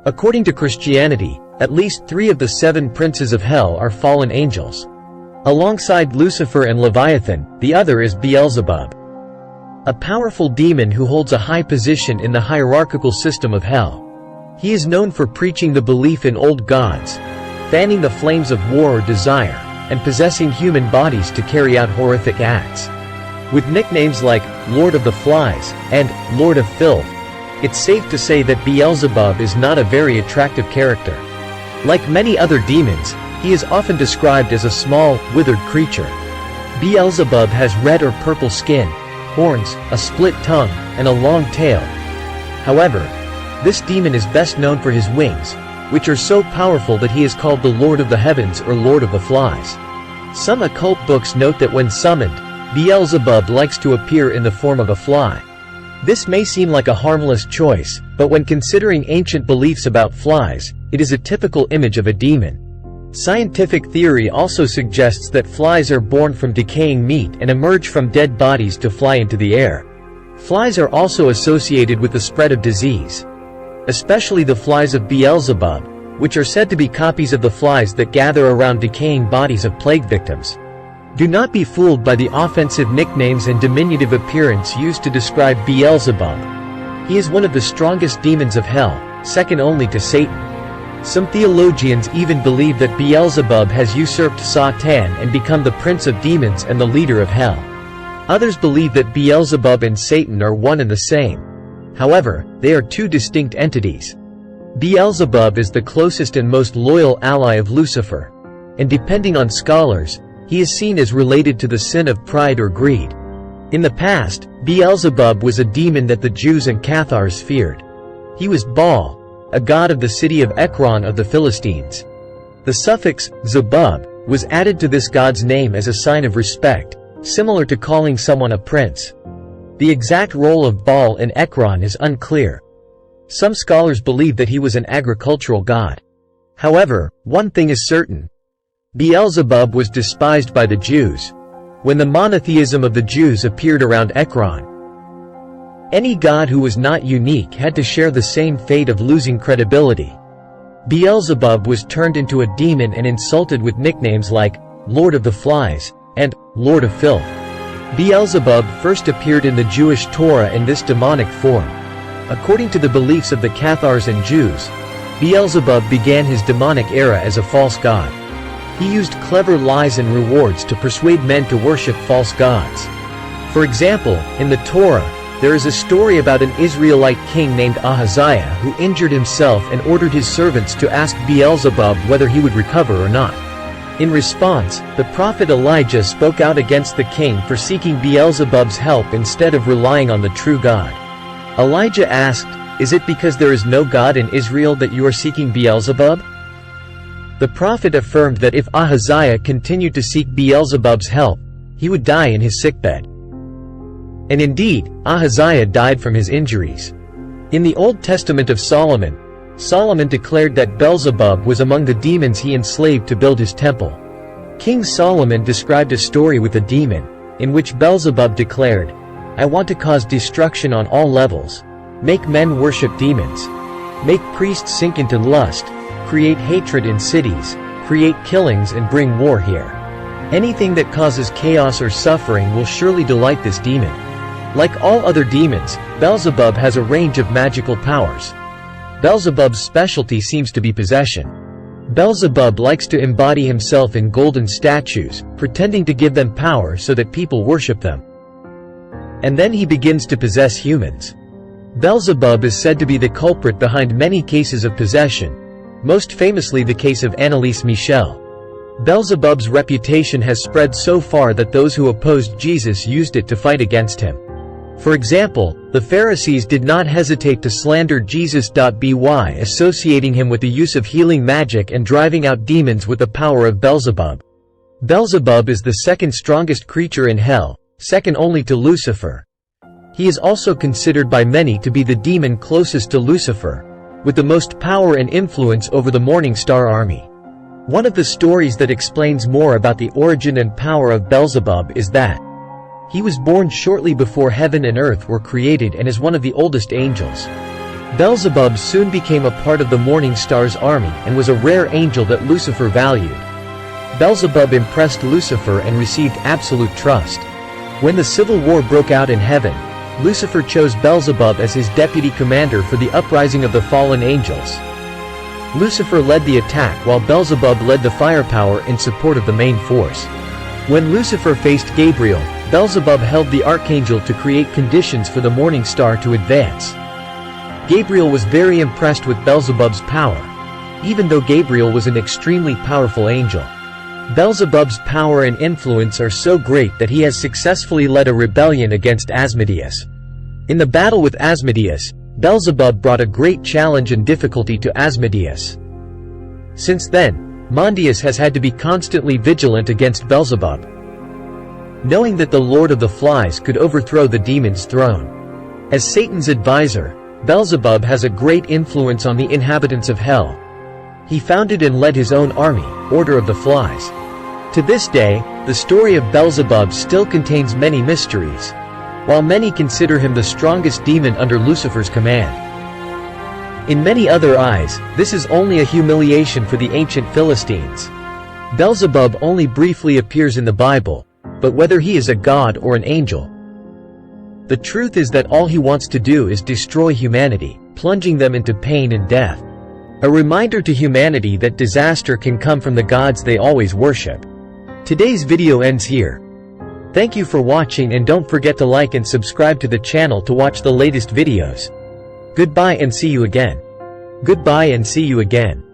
According to Christianity, at least 3 of the 7 princes of hell are fallen angels. Alongside Lucifer and Leviathan, the other is Beelzebub, a powerful demon who holds a high position in the hierarchical system of hell. He is known for preaching the belief in old gods, fanning the flames of war or desire, and possessing human bodies to carry out horrific acts. With nicknames like Lord of the Flies and Lord of Filth, it's safe to say that Beelzebub is not a very attractive character. Like many other demons, he is often described as a small, withered creature. Beelzebub has red or purple skin, horns, a split tongue, and a long tail. However, this demon is best known for his wings, which are so powerful that he is called the Lord of the Heavens or Lord of the Flies. Some occult books note that when summoned, Beelzebub likes to appear in the form of a fly. This may seem like a harmless choice, but when considering ancient beliefs about flies, it is a typical image of a demon. Scientific theory also suggests that flies are born from decaying meat and emerge from dead bodies to fly into the air. Flies are also associated with the spread of disease, especially the flies of Beelzebub, which are said to be copies of the flies that gather around decaying bodies of plague victims. Do not be fooled by the offensive nicknames and diminutive appearance used to describe Beelzebub. He is one of the strongest demons of hell, second only to Satan. Some theologians even believe that Beelzebub has usurped Satan and become the prince of demons and the leader of hell. Others believe that Beelzebub and Satan are one and the same. However, they are 2 distinct entities. Beelzebub is the closest and most loyal ally of Lucifer, and depending on scholars, he is seen as related to the sin of pride or greed. In the past, Beelzebub was a demon that the Jews and Cathars feared. He was Baal, a god of the city of Ekron of the Philistines. The suffix zebub was added to this god's name as a sign of respect, similar to calling someone a prince. The exact role of Baal in Ekron is unclear. Some scholars believe that he was an agricultural god. However, one thing is certain: Beelzebub was despised by the Jews. When the monotheism of the Jews appeared around Ekron, any god who was not unique had to share the same fate of losing credibility. Beelzebub was turned into a demon and insulted with nicknames like Lord of the Flies and Lord of Filth. Beelzebub first appeared in the Jewish Torah in this demonic form. According to the beliefs of the Cathars and Jews, Beelzebub began his demonic era as a false god. He used clever lies and rewards to persuade men to worship false gods. For example, in the Torah, there is a story about an Israelite king named Ahaziah who injured himself and ordered his servants to ask Beelzebub whether he would recover or not. In response, the prophet Elijah spoke out against the king for seeking Beelzebub's help instead of relying on the true God. Elijah asked, "Is it because there is no God in Israel that you are seeking Beelzebub?" The prophet affirmed that if Ahaziah continued to seek Beelzebub's help, he would die in his sickbed. And indeed, Ahaziah died from his injuries. In the Old Testament of Solomon, Solomon declared that Beelzebub was among the demons he enslaved to build his temple. King Solomon described a story with a demon, in which Beelzebub declared, "I want to cause destruction on all levels, make men worship demons, make priests sink into lust, create hatred in cities, create killings and bring war here. Anything that causes chaos or suffering will surely delight this demon." Like all other demons, Beelzebub has a range of magical powers. Beelzebub's specialty seems to be possession. Beelzebub likes to embody himself in golden statues, pretending to give them power so that people worship them. And then he begins to possess humans. Beelzebub is said to be the culprit behind many cases of possession, most famously the case of Annalise Michel. Beelzebub's reputation has spread so far that those who opposed Jesus used it to fight against him. For example, the Pharisees did not hesitate to slander Jesus. By associating him with the use of healing magic and driving out demons with the power of Beelzebub. Beelzebub is the second strongest creature in hell, second only to Lucifer. He is also considered by many to be the demon closest to Lucifer, with the most power and influence over the Morning Star army. One of the stories that explains more about the origin and power of Beelzebub is that he was born shortly before heaven and earth were created and is one of the oldest angels. Beelzebub soon became a part of the morning star's army and was a rare angel that Lucifer valued. Beelzebub impressed Lucifer and received absolute trust. When the civil war broke out in heaven, Lucifer chose Beelzebub as his deputy commander for the uprising of the fallen angels. Lucifer led the attack while Beelzebub led the firepower in support of the main force. When Lucifer faced Gabriel, Beelzebub held the archangel to create conditions for the morning star to advance. Gabriel was very impressed with Beelzebub's power, even though Gabriel was an extremely powerful angel. Beelzebub's power and influence are so great that he has successfully led a rebellion against Asmodeus. In the battle with Asmodeus, Beelzebub brought a great challenge and difficulty to Asmodeus. Since then, Mondius has had to be constantly vigilant against Beelzebub, knowing that the Lord of the Flies could overthrow the demon's throne. As Satan's advisor, Beelzebub has a great influence on the inhabitants of hell. He founded and led his own army, Order of the Flies. To this day, the story of Beelzebub still contains many mysteries, while many consider him the strongest demon under Lucifer's command. In many other eyes, this is only a humiliation for the ancient Philistines. Beelzebub only briefly appears in the Bible, but whether he is a god or an angel, the truth is that all he wants to do is destroy humanity, plunging them into pain and death. A reminder to humanity that disaster can come from the gods they always worship. Today's video ends here. Thank you for watching, and don't forget to like and subscribe to the channel to watch the latest videos. Goodbye and see you again. Goodbye and see you again.